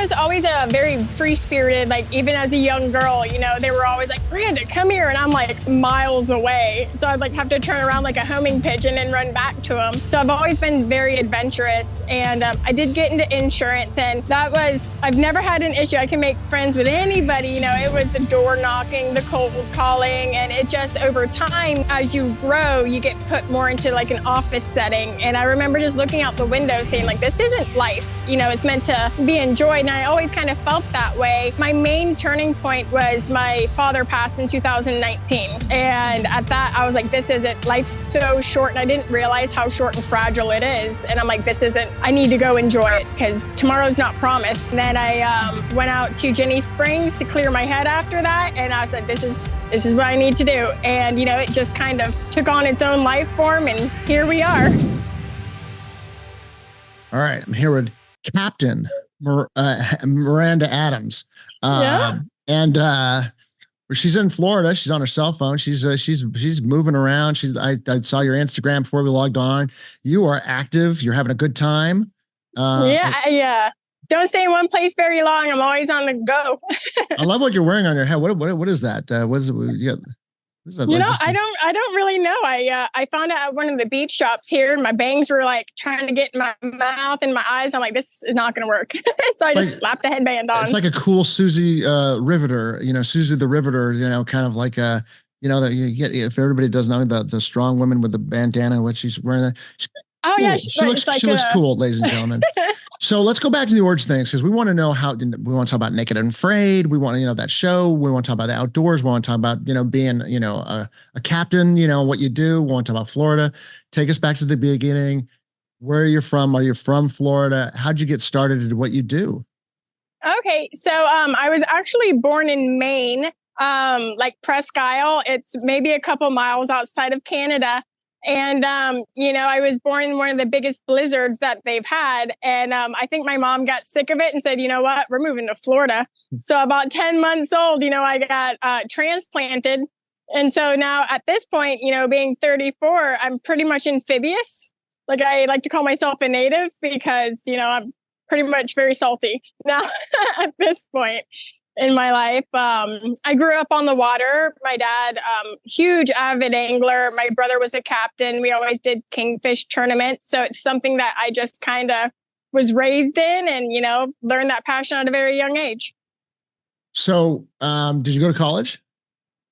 was always a very free-spirited, like even as a young girl, they were always like, Miranda, come here. And I'm like miles away. So I'd like have to turn around like a homing pigeon and run back to them. So I've always been very adventurous. And I did get into insurance, and I've never had an issue. I can make friends with anybody. It was the door knocking, the cold calling, and it just over time, as you grow, you get put more into like an office setting. And I remember just looking out the window saying like, this isn't life. It's meant to be enjoyed. And I always kind of felt that way. My main turning point was my father passed in 2019. And at that, I was like, this isn't, life's so short. And I didn't realize how short and fragile it is. And I'm like, I need to go enjoy it because tomorrow's not promised. And then I went out to Jenny Springs to clear my head after that. And I said, this is what I need to do. And, it just kind of took on its own life form. And here we are. All right. I'm here with Captain Miranda Adams. And she's in Florida. She's on her cell phone. She's moving around. I saw your Instagram before we logged on. You are active. You're having a good time. Yeah. Don't stay in one place very long. I'm always on the go. I love what you're wearing on your head. What is that? What is it? I don't really know. I found out at one of the beach shops here, and my bangs were like trying to get in my mouth and my eyes. I'm like, this is not going to work. So I just slapped a headband on. It's like a cool Susie Riveter, Susie the Riveter, kind of like that you get, if everybody doesn't know the strong woman with the bandana, what she's wearing. Oh cool. yeah, she looks cool, ladies and gentlemen. So let's go back to the origin things, because we want to know we want to talk about Naked and Afraid. We want to that show. We want to talk about the outdoors. We want to talk about being a captain. What you do. We want to talk about Florida. Take us back to the beginning. Where are you from? Are you from Florida? How'd you get started into what you do? Okay, so I was actually born in Maine, like Presque Isle. It's maybe a couple miles outside of Canada. And, I was born in one of the biggest blizzards that they've had. And I think my mom got sick of it and said, you know what, we're moving to Florida. So about 10 months old, I got transplanted. And so now at this point, being 34, I'm pretty much amphibious. Like I like to call myself a native because, I'm pretty much very salty now at this point in my life. I grew up on the water. My dad, huge avid angler. My brother was a captain. We always did kingfish tournaments. So it's something that I just kind of was raised in and, learned that passion at a very young age. So did you go to college?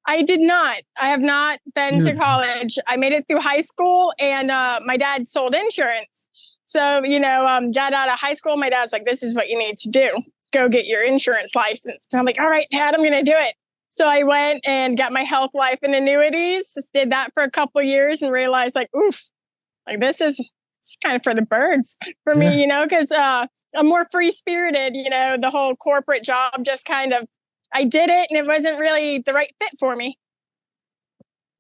I did not. I have not been to college. I made it through high school, and my dad sold insurance. So, got out of high school. My dad's like, this is what you need to do. Go get your insurance license. So I'm like, all right, Dad, I'm going to do it. So I went and got my health, life, and annuities. Just did that for a couple of years and realized like, oof, like it's kind of for the birds for me, because I'm more free spirited, the whole corporate job just kind of, I did it and it wasn't really the right fit for me.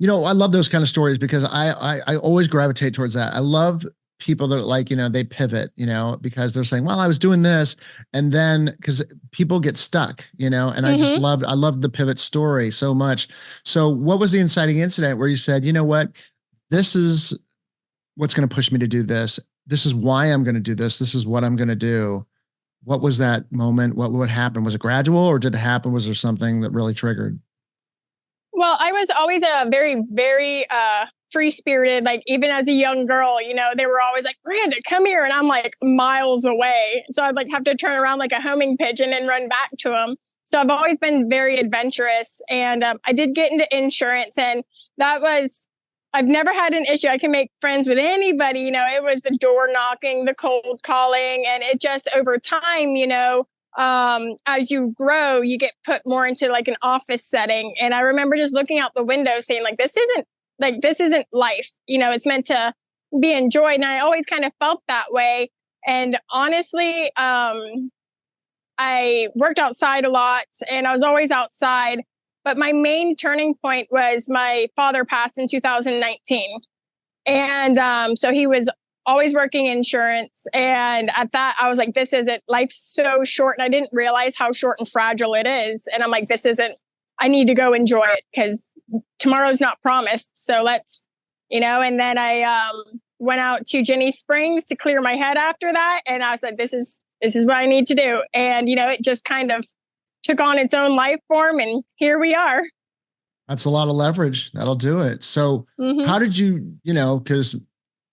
I love those kind of stories because I always gravitate towards that. I love people that are like, they pivot, because they're saying, well, I was doing this. And then because people get stuck, and I loved the pivot story so much. So what was the inciting incident where you said, you know what, this is what's going to push me to do this. This is why I'm going to do this. This is what I'm going to do. What was that moment? What happened? Was it gradual or did it happen? Was there something that really triggered? Well, I was always a very, very, free-spirited, like even as a young girl, they were always like, Miranda, come here. And I'm like miles away. So I'd like have to turn around like a homing pigeon and run back to them. So I've always been very adventurous. And I did get into insurance, and I've never had an issue. I can make friends with anybody. It was the door knocking, the cold calling, and it just over time, as you grow, you get put more into like an office setting. And I remember just looking out the window saying like, this isn't life. It's meant to be enjoyed. And I always kind of felt that way. And honestly, I worked outside a lot and I was always outside. But my main turning point was my father passed in 2019. And so he was always working insurance. And at that, I was like, this isn't, life's so short. And I didn't realize how short and fragile it is. And I'm like, I need to go enjoy it because tomorrow's not promised. So let's, and then I went out to Jenny Springs to clear my head after that. And I said, this is this is what I need to do. And, it just kind of took on its own life form, and here we are. That's a lot of leverage. That'll do it. So how did you, because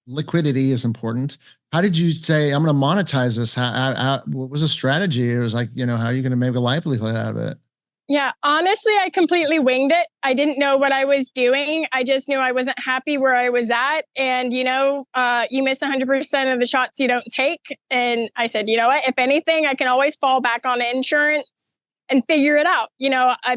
liquidity is important. How did you say, I'm going to monetize this? What was the strategy? It was like, how are you going to make a livelihood out of it? Yeah, honestly, I completely winged it. I didn't know what I was doing. I just knew I wasn't happy where I was at. And, you miss 100% of the shots you don't take. And I said, you know what, if anything, I can always fall back on insurance and figure it out.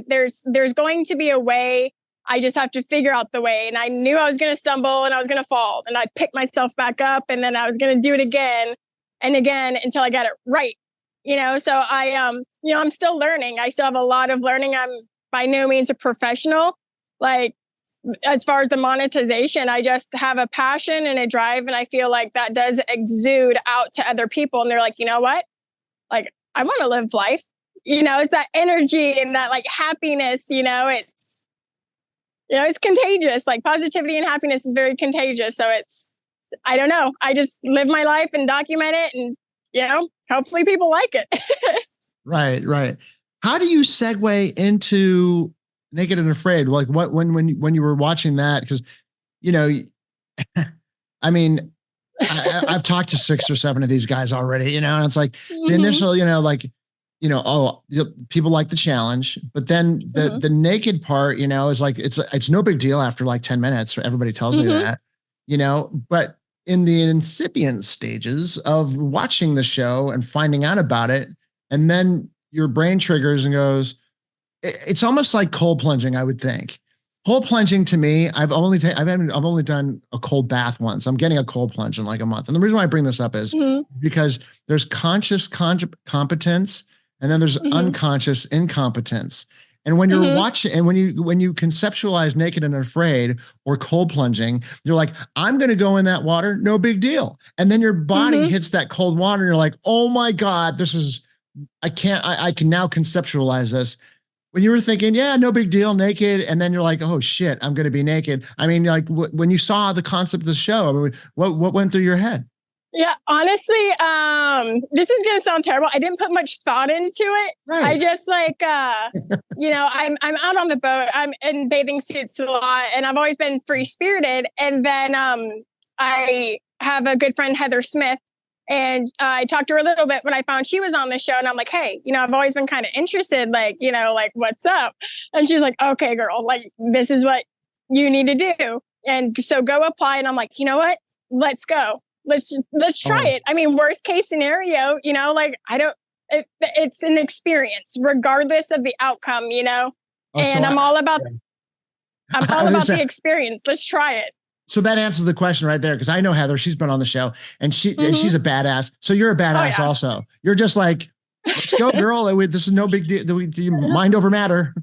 There's going to be a way. I just have to figure out the way. And I knew I was going to stumble and I was going to fall, and I'd pick myself back up, and then I was going to do it again and again until I got it right. So I'm still learning. I still have a lot of learning. I'm by no means a professional. Like, as far as the monetization, I just have a passion and a drive. And I feel like that does exude out to other people. And they're like, you know what? Like, I want to live life. It's that energy and that like happiness, it's contagious. Like, positivity and happiness is very contagious. So I don't know. I just live my life and document it, and, hopefully people like it. Right. How do you segue into Naked and Afraid? Like, when you were watching that? Because, I mean, I've talked to 6 or 7 of these guys already, and it's like the initial, people like the challenge, but then the naked part, is like, it's no big deal after like 10 minutes. Everybody tells me that, but in the incipient stages of watching the show and finding out about it, and then your brain triggers and goes, it's almost like cold plunging, I would think. Cold plunging to me, I've only done a cold bath once. I'm getting a cold plunge in like a month. And the reason why I bring this up is because there's conscious competence, and then there's unconscious incompetence. And when you're watching, and when you conceptualize Naked and Afraid or cold plunging, you're like, I'm going to go in that water, no big deal. And then your body hits that cold water, and you're like, oh my God, I can now conceptualize this. When you were thinking, yeah, no big deal, naked, and then you're like, oh shit, I'm going to be naked. I mean, like when you saw the concept of the show, I mean, what went through your head? Yeah, honestly, this is going to sound terrible. I didn't put much thought into it. Right. I just I'm out on the boat. I'm in bathing suits a lot, and I've always been free spirited. And then I have a good friend, Heather Smith, and I talked to her a little bit when I found she was on the show, and I'm like, hey, I've always been kind of interested, like, what's up? And she's like, okay, girl, like, this is what you need to do. And so go apply. And I'm like, you know what? Let's go. Let's try it. I mean, worst case scenario, it's an experience regardless of the outcome, and I'm all about the experience. Let's try it. So that answers the question right there. Cause I know Heather, she's been on the show, and she's a badass. So you're a badass also. You're just like, let's go, girl. This is no big deal. Mind over matter.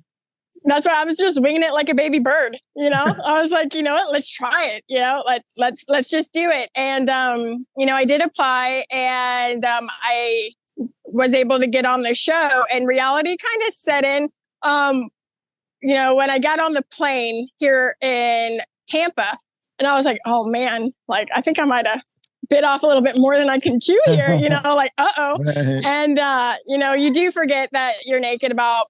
That's why I was just winging it like a baby bird. I was like, you know what, let's try it. Let's just do it. And, I did apply, and I was able to get on the show, and reality kind of set in. When I got on the plane here in Tampa, and I was like, oh man, like, I think I might have bit off a little bit more than I can chew here, like, uh-oh. Right. And, you do forget that you're naked about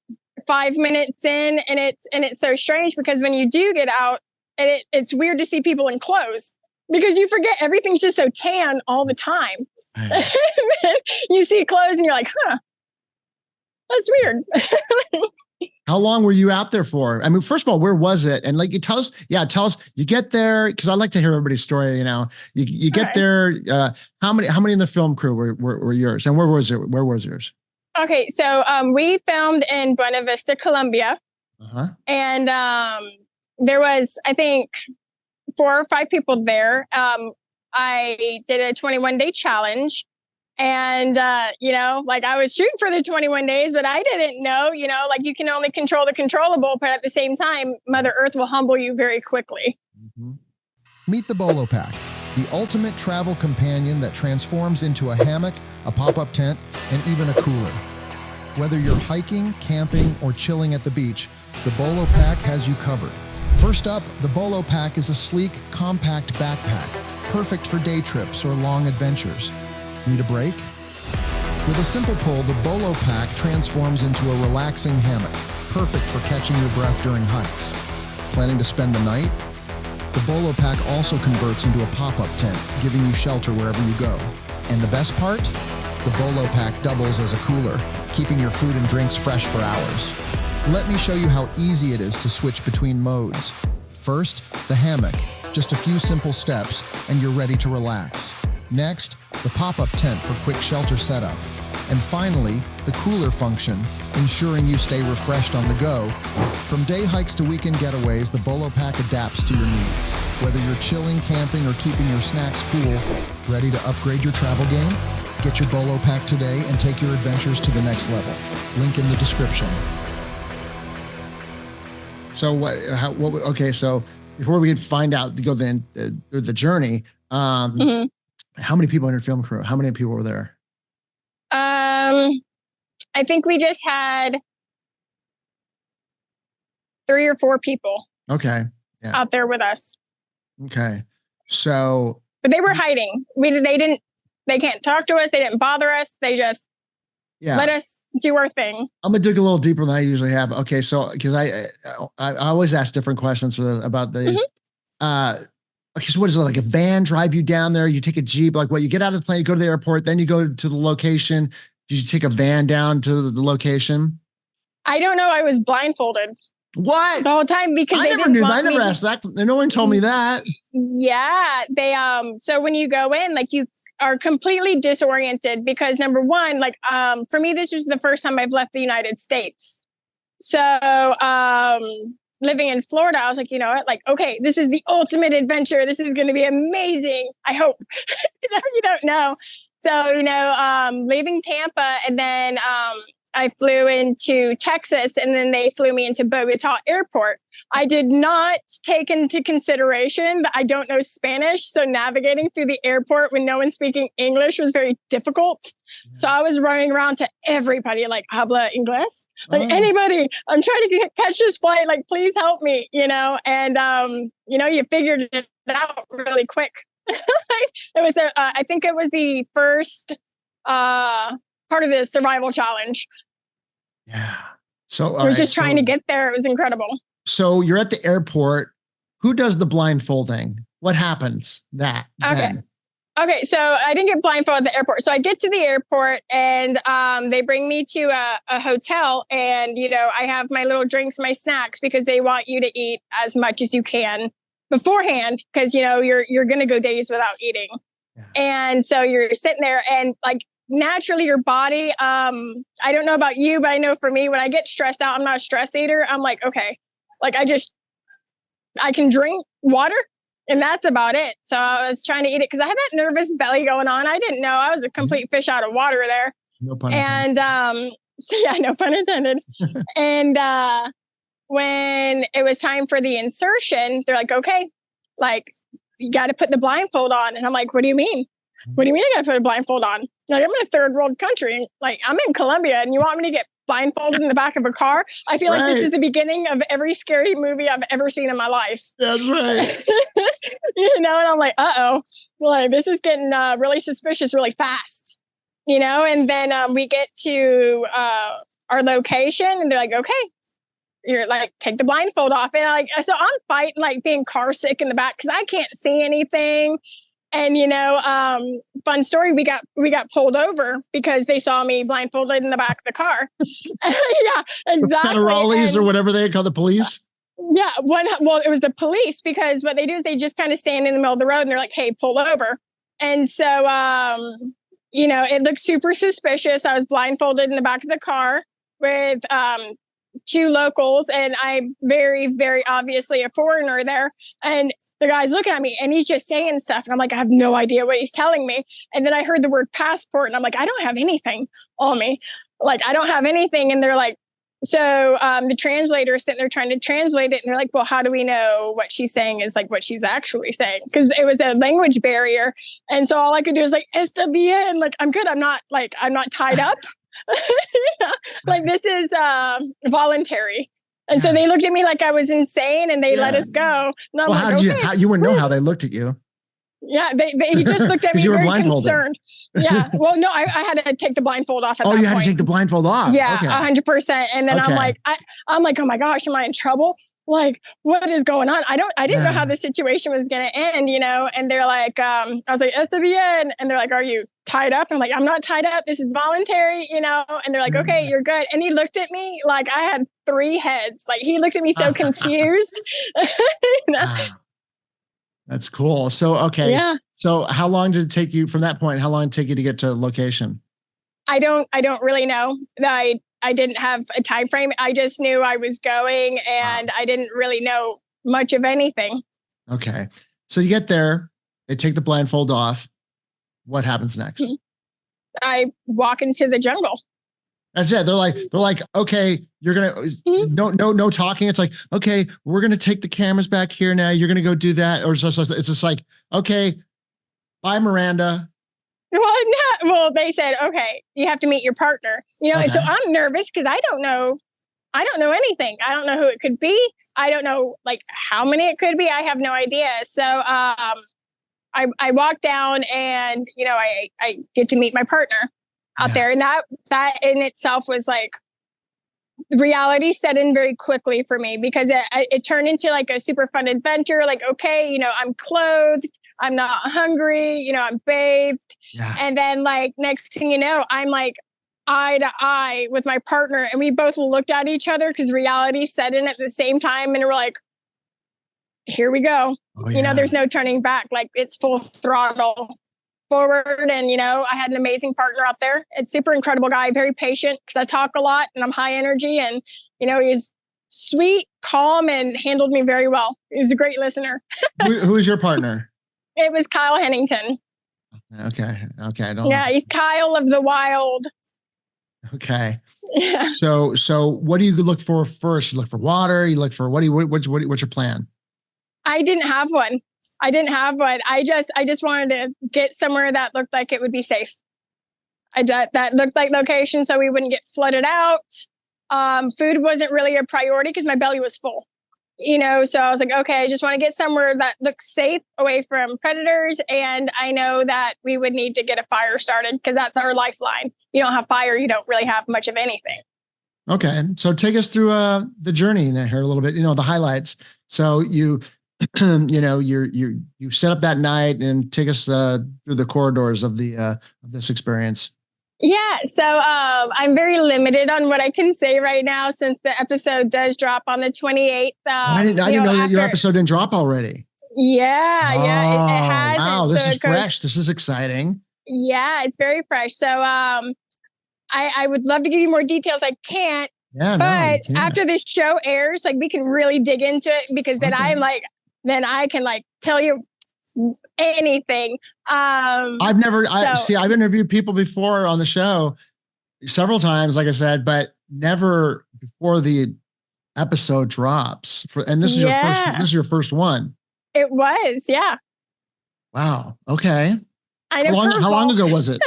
5 minutes in, and it's so strange, because when you do get out, and it's weird to see people in clothes, because you forget everything's just so tan all the time. Right. You see clothes and you're like, that's weird. How long were you out there for? I mean, first of all, where was it? And like, tell us, you get there. Cause I like to hear everybody's story. You get there. How many in the film crew were yours? And where was yours? Okay, so we filmed in Buena Vista, Colombia, and there was, I think, 4 or 5 people there. I did a 21-day challenge, and I was shooting for the 21 days, but I didn't know, like, you can only control the controllable, but at the same time, Mother Earth will humble you very quickly. Meet the Bolo Pack, the ultimate travel companion that transforms into a hammock, a pop-up tent, and even a cooler. Whether you're hiking, camping, or chilling at the beach, the Bolo Pack has you covered. First up, the Bolo Pack is a sleek, compact backpack, perfect for day trips or long adventures. Need a break? With a simple pull, the Bolo Pack transforms into a relaxing hammock, perfect for catching your breath during hikes. Planning to spend the night? The Bolo Pack also converts into a pop-up tent, giving you shelter wherever you go. And the best part? The Bolo Pack doubles as a cooler, keeping your food and drinks fresh for hours. Let me show you how easy it is to switch between modes. First, the hammock. Just a few simple steps, and you're ready to relax. Next, the pop-up tent for quick shelter setup. And finally, the cooler function, ensuring you stay refreshed on the go. From day hikes to weekend getaways, the Bolo Pack adapts to your needs. Whether you're chilling, camping, or keeping your snacks cool, ready to upgrade your travel game? Get your Bolo Pack today and take your adventures to the next level. Link in the description. So okay, so before we could find out to go the journey, how many people in your film crew? How many people were there? I think we just had 3 or 4 people. Okay. Yeah. Out there with us. Okay. So, but they were hiding. They can't talk to us. They didn't bother us. They just let us do our thing. I'm gonna dig a little deeper than I usually have. Okay. So, because I always ask different questions about these. Okay, so what is it, like a van drive you down there? You take a Jeep, like what? You get out of the plane, you go to the airport, then you go to the location. Did you take a van down to the location? I don't know. I was blindfolded. What? The whole time because I never knew that. I never asked that. No one told me that. Yeah. They so when you go in, like you are completely disoriented because number one, like for me, this was the first time I've left the United States. So living in Florida, I was like, you know what? Like, okay, this is the ultimate adventure. This is going to be amazing. I hope. You don't know. So, leaving Tampa and then I flew into Texas and then they flew me into Bogota Airport. I did not take into consideration that I don't know Spanish. So navigating through the airport when no one's speaking English was very difficult. So I was running around to everybody like, habla inglés? Like anybody, I'm trying to catch this flight. Like, please help me, and, you figured it out really quick. It was, I think it was the first part of the survival challenge. Yeah. So I was just trying to get there. It was incredible. So you're at the airport. Who does the blindfolding? What happens? Okay. So I didn't get blindfolded at the airport. So I get to the airport and they bring me to a hotel and, I have my little drinks, my snacks, because they want you to eat as much as you can beforehand. Because, you're going to go days without eating. Yeah. And so you're sitting there and like, naturally your body, I don't know about you, but I know for me, when I get stressed out, I'm not a stress eater. I'm like, okay, like I can drink water and that's about it. So I was trying to eat it because I had that nervous belly going on. I didn't know I was a complete fish out of water there. No pun intended. And, no pun intended. And, when it was time for the insertion, they're like, okay, like you got to put the blindfold on. And I'm like, what do you mean? What do you mean I got to put a blindfold on? Like, I'm in a third world country. Like, I'm in Colombia and you want me to get blindfolded in the back of a car? I feel like this is the beginning of every scary movie I've ever seen in my life. That's right. And I'm like, uh-oh. Like, this is getting really suspicious really fast. And then we get to our location and they're like, okay, you're like, take the blindfold off. And so I'm fighting, like being car sick in the back because I can't see anything. And, fun story, we got pulled over because they saw me blindfolded in the back of the car. Yeah, exactly. Federales or whatever they call the police. Yeah. It was the police because what they do is they just kind of stand in the middle of the road and they're like, hey, pull over. And so, it looked super suspicious. I was blindfolded in the back of the car with 2 locals and I'm very, very obviously a foreigner there. And the guy's looking at me and he's just saying stuff. And I'm like, I have no idea what he's telling me. And then I heard the word passport and I'm like, I don't have anything on me. Like, I don't have anything. And they're like, so the translator is sitting there trying to translate it. And they're like, well, how do we know what she's saying is like what she's actually saying? Because it was a language barrier. And so all I could do is like, está bien. Like, I'm good. I'm not tied up. Like, this is voluntary. And so they looked at me like I was insane and they let us go. And I'm how you wouldn't know how they looked at you? Yeah, he just looked at me you were very blindfolded. concerned. Yeah. Well, no, I had to take the blindfold off at that Oh, point. you had to take the blindfold off. Yeah, Okay. 100%. And then Okay. I'm like, oh my gosh, am I in trouble? Like, what is going on? I didn't know how the situation was going to end, and they're like, I was like, it's the end. And they're like, are you tied up? I'm like, I'm not tied up. This is voluntary, and they're like, okay, you're good. And he looked at me like I had 3 heads. Like he looked at me so confused. Wow. That's cool. So, okay. Yeah. So how long did it take you from that point? How long did it take you to get to location? I don't really know. I didn't have a time frame. I just knew I was going and I didn't really know much of anything. Okay. So you get there, they take the blindfold off. What happens next? I walk into the jungle. That's it. They're like, okay, you're going to, no talking. It's like, okay, we're going to take the cameras back here now. You're going to go do that. Or so it's just like, okay, bye, Miranda. Well, they said, okay, you have to meet your partner, and so I'm nervous because I don't know anything. I don't know who it could be. I don't know like how many it could be. I have no idea. So, I walk down and, I get to meet my partner out there. And that in itself was like, reality set in very quickly for me because it turned into like a super fun adventure. Like, okay, I'm clothed, I'm not hungry, I'm bathed. Yeah. And then like, next thing you know, I'm like eye to eye with my partner and we both looked at each other because reality set in at the same time. And we're like, here we go. Oh, yeah. There's no turning back. Like it's full throttle forward. And, I had an amazing partner out there. It's super incredible guy, very patient because I talk a lot and I'm high energy and, he's sweet, calm, and handled me very well. He's a great listener. Who is your partner? It was Kyle Hennington. Okay. He's Kyle of the Wild. Okay. Yeah. So what do you look for first? You look for water. You look for what's your plan? I didn't have one. I just wanted to get somewhere that looked like it would be safe. That looked like location so we wouldn't get flooded out. Food wasn't really a priority because my belly was full. So I was like, okay, I just want to get somewhere that looks safe away from predators. And I know that we would need to get a fire started because that's our lifeline. You don't have fire, you don't really have much of anything. Okay. So take us through the journey in here a little bit, the highlights. So you, you set up that night and take us through the corridors of this experience. Yeah. So I'm very limited on what I can say right now since the episode does drop on the 28th. I didn't know that your episode didn't drop already. Yeah. It hasn't. Wow. This is fresh. This is exciting. Yeah, it's very fresh. So I would love to give you more details. I can't. Yeah, but after this show airs, like we can really dig into it because then then I can like tell you anything. I've interviewed people before on the show several times, like I said, but never before the episode drops. And this is your first one. It was, yeah. Wow. Okay. I know. How long ago was it?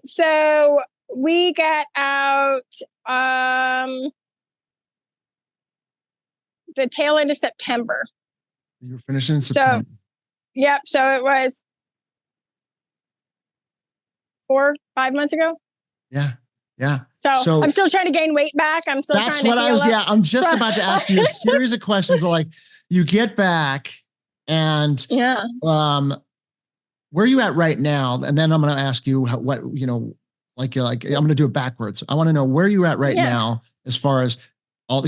So we got out the tail end of September. You were finishing in September. Yep. So it was 4-5 months ago. Yeah. So I'm still trying to gain weight back. I'm just I'm just about to ask you a series of questions. Like you get back and where are you at right now? And then I'm going to ask you I'm going to do it backwards. I want to know where you're at right now, as far as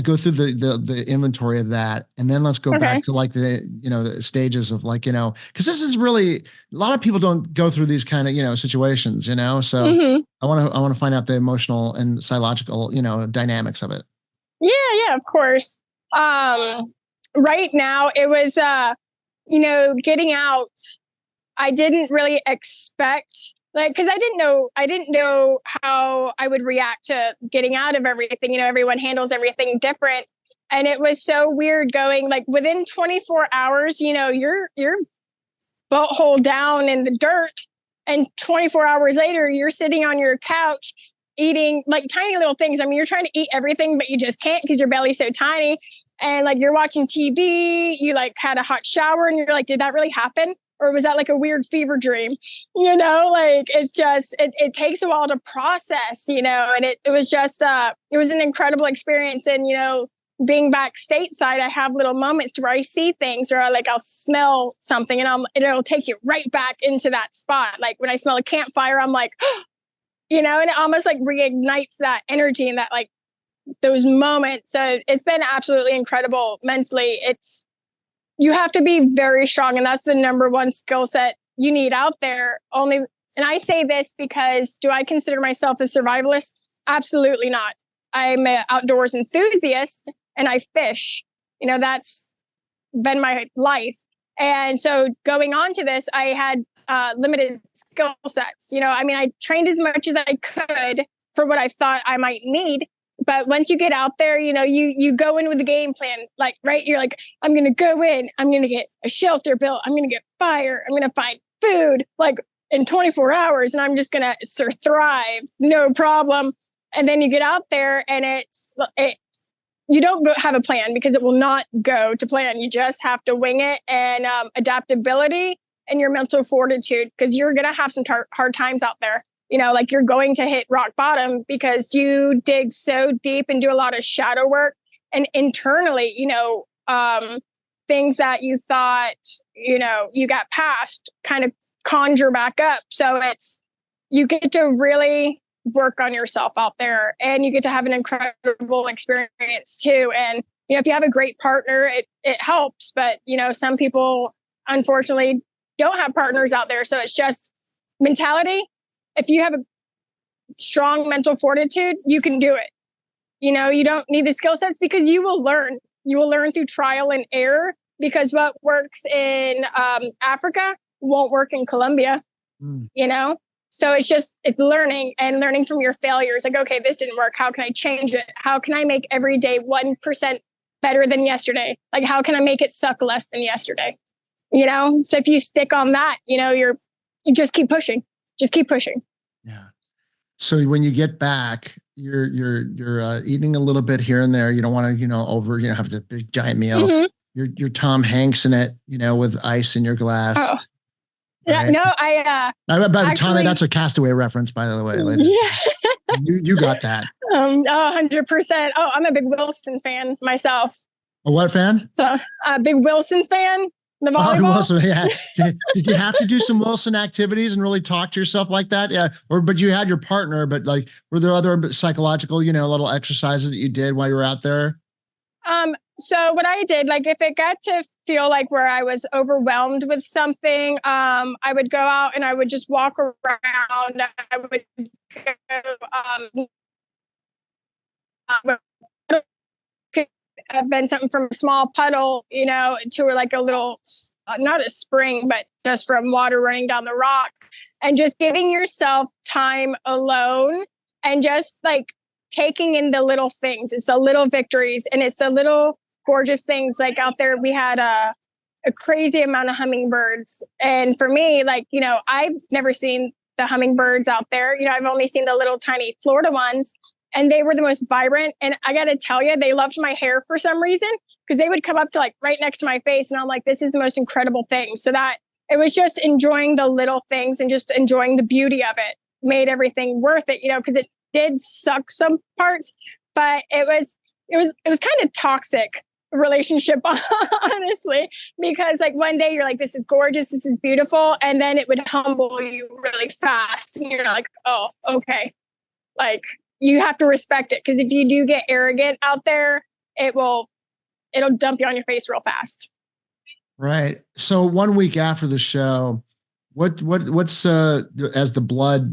go through the inventory of that. And then let's go back to like the stages of like, cause this is really, a lot of people don't go through these kind of, situations, so I want to find out the emotional and psychological, dynamics of it. Yeah, of course. Right now it was, getting out, I didn't really expect cause I didn't know how I would react to getting out of everything. Everyone handles everything different. And it was so weird going like within 24 hours, you're butthole down in the dirt. And 24 hours later, you're sitting on your couch eating like tiny little things. I mean, you're trying to eat everything, but you just can't because your belly's so tiny. And like you're watching TV, you like had a hot shower and you're like, did that really happen? Or was that like a weird fever dream? You know, like it's just, it takes a while to process, you know, and it was just, it was an incredible experience. And, you know, being back stateside, I have little moments to where I see things or I'll smell something and it'll take you right back into that spot. Like when I smell a campfire, I'm like, you know, and it almost like reignites that energy and that like those moments. So it's been absolutely incredible mentally. You have to be very strong. And that's the number one skill set you need out there. And I say this because do I consider myself a survivalist? Absolutely not. I'm an outdoors enthusiast and I fish. You know, that's been my life. And so going on to this, I had limited skill sets. You know, I mean, I trained as much as I could for what I thought I might need. But once you get out there, you know, you go in with a game plan, like, right? You're like, I'm going to go in, I'm going to get a shelter built, I'm going to get fire, I'm going to find food, like in 24 hours, and I'm just going to thrive, no problem. And then you get out there and you don't have a plan because it will not go to plan. You just have to wing it and adaptability and your mental fortitude, because you're going to have some hard times out there. You know, like you're going to hit rock bottom because you dig so deep and do a lot of shadow work and internally, you know, things that you thought, you know, you got past kind of conjure back up. So you get to really work on yourself out there and you get to have an incredible experience too. And, you know, if you have a great partner, it helps. But, you know, some people unfortunately don't have partners out there. So it's just mentality. If you have a strong mental fortitude, you can do it. You know, you don't need the skill sets because you will learn. You will learn through trial and error, because what works in Africa won't work in Colombia, you know? So it's learning and learning from your failures. Like, okay, this didn't work. How can I change it? How can I make every day 1% better than yesterday? Like, how can I make it suck less than yesterday? You know? So if you stick on that, you know, you just keep pushing. Just keep pushing. Yeah. So when you get back, you're eating a little bit here and there. You don't want to, you know, have a big giant meal. Mm-hmm. You're Tom Hanks in it, you know, with ice in your glass. Oh. Right? Yeah, no, Tommy, that's a Castaway reference, by the way. Ladies. Yeah. you got that. 100%. Oh, I'm a big Wilson fan myself. A what fan? So a big Wilson fan. The volleyball? Oh, Wilson, yeah. Did you have to do some Wilson activities and really talk to yourself like that? Yeah. But you had your partner, but like, were there other psychological, you know, little exercises that you did while you were out there? So what I did, like if it got to feel like where I was overwhelmed with something, I would go out and I would just walk around. I would go, have been something from a small puddle, you know, to like a little, not a spring, but just from water running down the rock, and just giving yourself time alone and just like taking in the little things. It's the little victories and it's the little gorgeous things. Like out there, we had a crazy amount of hummingbirds. And for me, like, you know, I've never seen the hummingbirds out there. You know, I've only seen the little tiny Florida ones. And they were the most vibrant. And I got to tell you, they loved my hair for some reason, because they would come up to like right next to my face. And I'm like, this is the most incredible thing. So that it was just enjoying the little things and just enjoying the beauty of it made everything worth it, you know, because it did suck some parts, but it was kind of toxic relationship, honestly, because like one day you're like, this is gorgeous, this is beautiful. And then it would humble you really fast. And you're like, oh, okay. Like, you have to respect it, because if you do get arrogant out there, it'll dump you on your face real fast. Right. So 1 week after the show, what's as the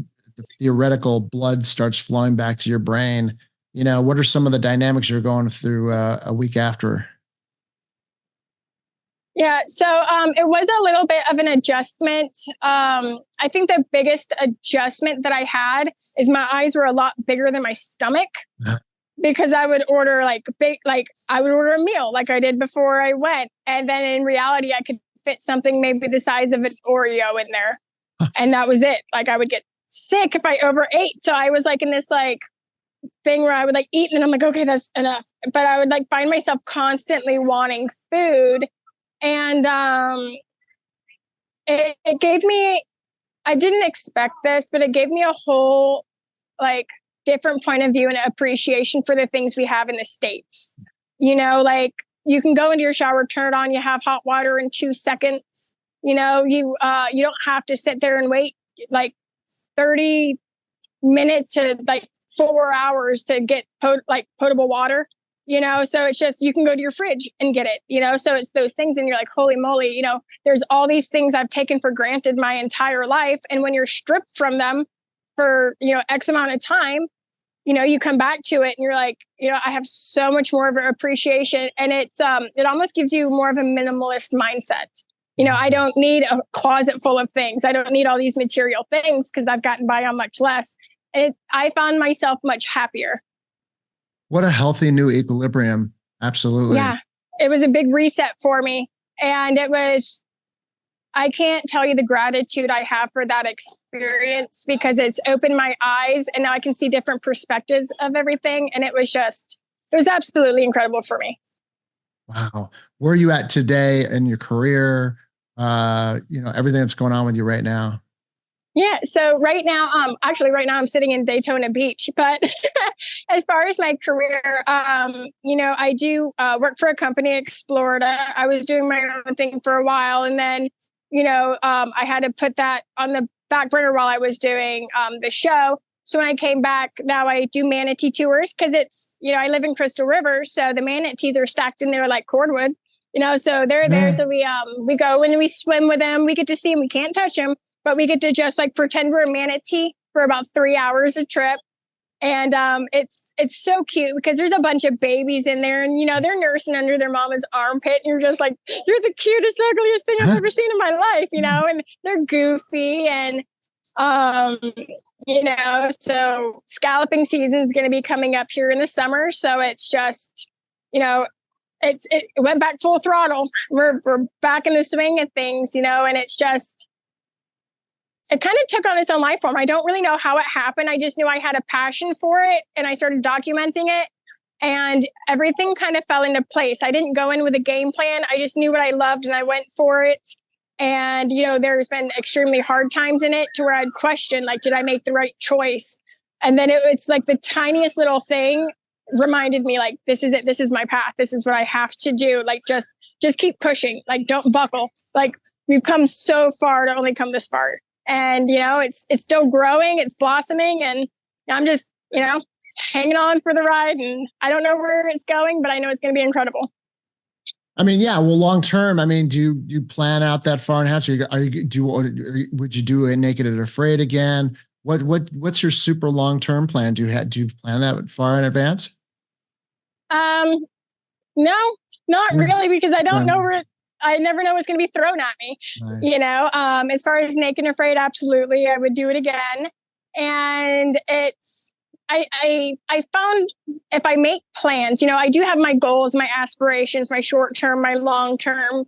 theoretical blood starts flowing back to your brain, you know, what are some of the dynamics you're going through a week after? Yeah, so it was a little bit of an adjustment. I think the biggest adjustment that I had is my eyes were a lot bigger than my stomach, because I would order I would order a meal like I did before I went. And then in reality, I could fit something maybe the size of an Oreo in there. And that was it. Like I would get sick if I overate. So I was like in this like thing where I would like eat and I'm like, okay, that's enough. But I would like find myself constantly wanting food. And it gave me, I didn't expect this, but it gave me a whole like different point of view and appreciation for the things we have in the States. Like you can go into your shower, turn it on, you have hot water in 2 seconds. You don't have to sit there and wait like 30 minutes to like 4 hours to get potable water. So it's just, you can go to your fridge and get it, so it's those things. And you're like, holy moly, there's all these things I've taken for granted my entire life. And when you're stripped from them for, X amount of time, you come back to it and you're like, I have so much more of an appreciation. And it almost gives you more of a minimalist mindset. I don't need a closet full of things. I don't need all these material things because I've gotten by on much less. And I found myself much happier. What a healthy new equilibrium. Absolutely. Yeah. It was a big reset for me. And I can't tell you the gratitude I have for that experience because it's opened my eyes and now I can see different perspectives of everything. And it was absolutely incredible for me. Wow. Where are you at today in your career? Everything that's going on with you right now. Yeah. So right now I'm sitting in Daytona Beach, but as far as my career, I do work for a company, Explorida. I was doing my own thing for a while. And then, I had to put that on the back burner while I was doing the show. So when I came back, now I do manatee tours because it's, I live in Crystal River. So the manatees are stacked in there like cordwood, so they're there. So we go and we swim with them. We get to see them. We can't touch them. But we get to just like pretend we're a manatee for about 3 hours a trip. And it's so cute because there's a bunch of babies in there and, they're nursing under their mama's armpit. And you're just like, you're the cutest, ugliest thing I've ever seen in my life, and they're goofy. And, so scalloping season is going to be coming up here in the summer. So it's just, it went back full throttle. We're back in the swing of things, and it's just, it kind of took on its own life form. I don't really know how it happened. I just knew I had a passion for it and I started documenting it and everything kind of fell into place. I didn't go in with a game plan. I just knew what I loved and I went for it. And, there's been extremely hard times in it to where I'd question, like, did I make the right choice? And then it's like the tiniest little thing reminded me, like, this is it. This is my path. This is what I have to do. Like, just keep pushing. Like, don't buckle. Like, we've come so far to only come this far. And, it's still growing, it's blossoming, and I'm just, hanging on for the ride. And I don't know where it's going, but I know it's going to be incredible. I mean, yeah. Well, long term, I mean, do you plan out that far in house? Would you do a Naked and Afraid again? What's your super long term plan? Do you plan that far in advance? No, not really, because I don't know where. I never know what's going to be thrown at me, right. As far as Naked and Afraid, absolutely. I would do it again. And I found if I make plans, I do have my goals, my aspirations, my short term, my long term,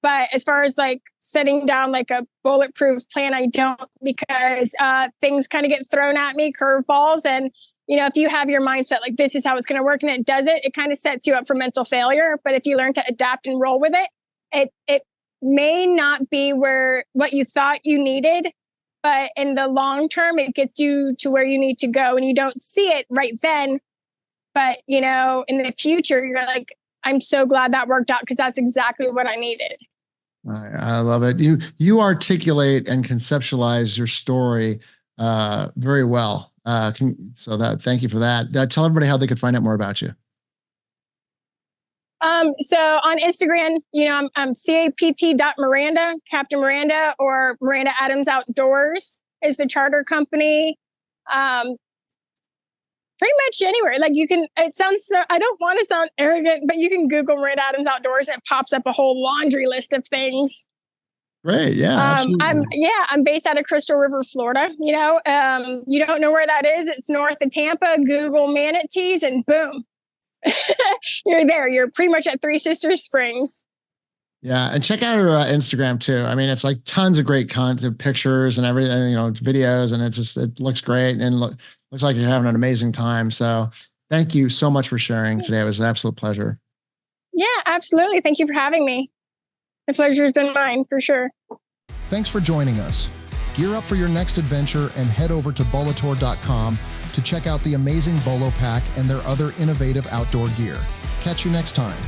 but as far as like setting down like a bulletproof plan, I don't, because things kind of get thrown at me, curveballs. And if you have your mindset, like this is how it's going to work and it does it kind of sets you up for mental failure. But if you learn to adapt and roll with it, it may not be what you thought you needed, but in the long term, it gets you to where you need to go and you don't see it right then. But, in the future, you're like, I'm so glad that worked out because that's exactly what I needed. I love it. You articulate and conceptualize your story very well. Thank you for that. Tell everybody how they could find out more about you. So on Instagram, I'm capt.Miranda, Captain Miranda, or Miranda Adams Outdoors is the charter company. Pretty much anywhere. Like it sounds so, I don't want to sound arrogant, but you can Google Miranda Adams Outdoors and it pops up a whole laundry list of things. Great. Yeah. Absolutely. I'm based out of Crystal River, Florida. You don't know where that is. It's north of Tampa. Google manatees and boom. You're there. You're pretty much at Three Sisters Springs. Yeah. And check out her Instagram too. I mean, it's like tons of great content, pictures and everything, videos, and it looks great and looks like you're having an amazing time. So thank you so much for sharing today. It was an absolute pleasure. Yeah, absolutely. Thank you for having me. The pleasure has been mine for sure. Thanks for joining us. Gear up for your next adventure and head over to Bolotor.com to check out the amazing Bolo Pack and their other innovative outdoor gear. Catch you next time.